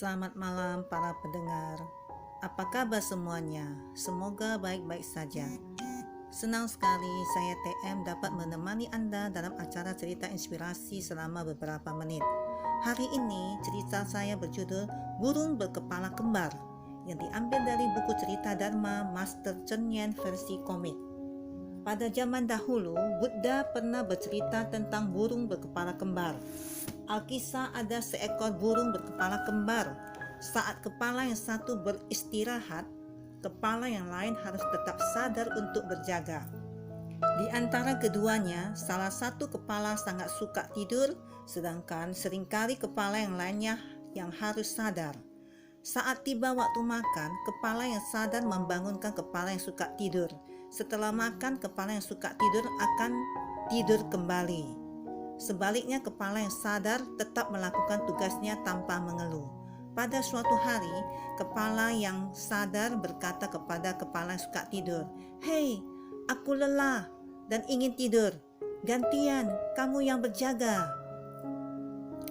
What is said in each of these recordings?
Selamat malam para pendengar. Apa kabar semuanya? Semoga baik-baik saja. Senang sekali saya TM dapat menemani Anda dalam acara cerita inspirasi selama beberapa menit. Hari ini cerita saya berjudul Burung Berkepala Kembar yang diambil dari buku cerita Dharma Master Cheng Yen versi komik. Pada zaman dahulu, Buddha pernah bercerita tentang burung berkepala kembar. Alkisah ada seekor burung berkepala kembar. Saat kepala yang satu beristirahat, kepala yang lain harus tetap sadar untuk berjaga. Di antara keduanya, salah satu kepala sangat suka tidur, sedangkan seringkali kepala yang lainnya yang harus sadar. Saat tiba waktu makan, kepala yang sadar membangunkan kepala yang suka tidur. Setelah makan, kepala yang suka tidur akan tidur kembali. Sebaliknya, kepala yang sadar tetap melakukan tugasnya tanpa mengeluh. Pada suatu hari, kepala yang sadar berkata kepada kepala yang suka tidur, "Hei, aku lelah dan ingin tidur. Gantian, kamu yang berjaga."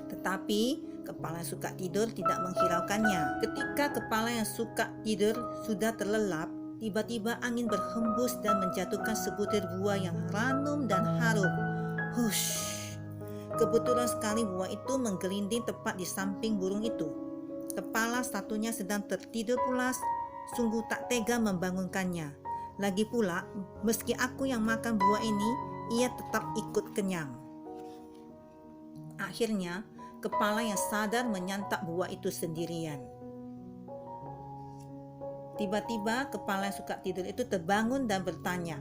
Tetapi kepala yang suka tidur tidak menghiraukannya. Ketika kepala yang suka tidur sudah terlelap, tiba-tiba angin berhembus dan menjatuhkan sebutir buah yang ranum dan harum. Hush! Kebetulan sekali buah itu menggelinding tepat di samping burung itu. Kepala satunya sedang tertidur pulas, sungguh tak tega membangunkannya. Lagi pula, meski aku yang makan buah ini, ia tetap ikut kenyang. Akhirnya, kepala yang sadar menyantap buah itu sendirian. Tiba-tiba kepala yang suka tidur itu terbangun dan bertanya,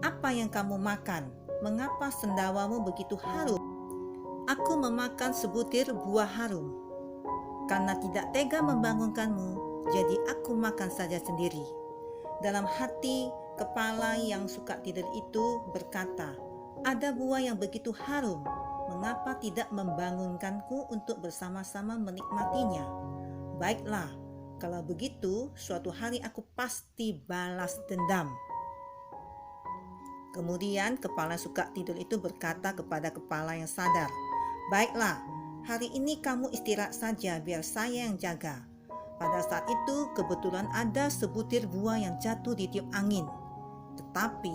"Apa yang kamu makan? Mengapa sendawamu begitu harum?" "Aku memakan sebutir buah harum. Karena tidak tega membangunkanmu, jadi aku makan saja sendiri." Dalam hati, kepala yang suka tidur itu berkata, "Ada buah yang begitu harum, mengapa tidak membangunkanku untuk bersama-sama menikmatinya? Baiklah, kalau begitu, suatu hari aku pasti balas dendam." Kemudian kepala yang suka tidur itu berkata kepada kepala yang sadar, "Baiklah, hari ini kamu istirahat saja biar saya yang jaga." Pada saat itu kebetulan ada sebutir buah yang jatuh di tiup angin. Tetapi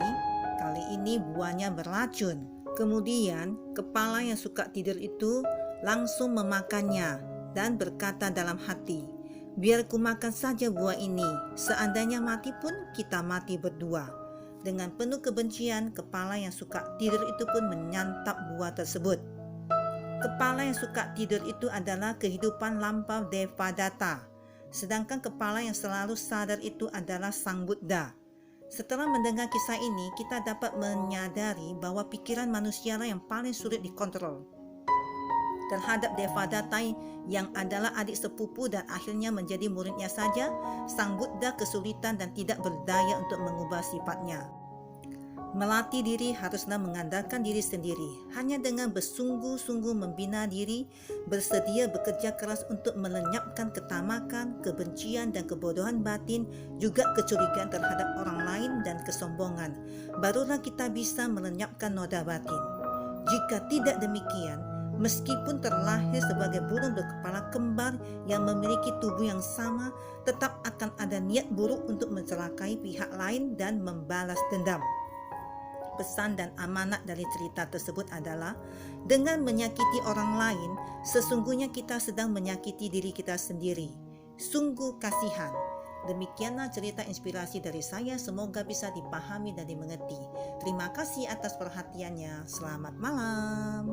kali ini buahnya beracun. Kemudian kepala yang suka tidur itu langsung memakannya dan berkata dalam hati, "Biar ku makan saja buah ini, seandainya mati pun kita mati berdua." Dengan penuh kebencian, kepala yang suka tidur itu pun menyantap buah tersebut. Kepala yang suka tidur itu adalah kehidupan lampau Devadatta, sedangkan kepala yang selalu sadar itu adalah Sang Buddha. Setelah mendengar kisah ini, kita dapat menyadari bahwa pikiran manusialah yang paling sulit dikontrol. Terhadap Devadatta yang adalah adik sepupu dan akhirnya menjadi muridnya saja, Sang Buddha kesulitan dan tidak berdaya untuk mengubah sifatnya. Melatih diri haruslah mengandalkan diri sendiri. Hanya dengan bersungguh-sungguh membina diri, bersedia bekerja keras untuk melenyapkan ketamakan, kebencian dan kebodohan batin, juga kecurigaan terhadap orang lain dan kesombongan, barulah kita bisa melenyapkan noda batin. Jika tidak demikian, meskipun terlahir sebagai burung berkepala kembar yang memiliki tubuh yang sama, tetap akan ada niat buruk untuk mencelakai pihak lain dan membalas dendam. Pesan dan amanat dari cerita tersebut adalah, dengan menyakiti orang lain, sesungguhnya kita sedang menyakiti diri kita sendiri. Sungguh kasihan. Demikianlah cerita inspirasi dari saya, semoga bisa dipahami dan dimengerti. Terima kasih atas perhatiannya. Selamat malam.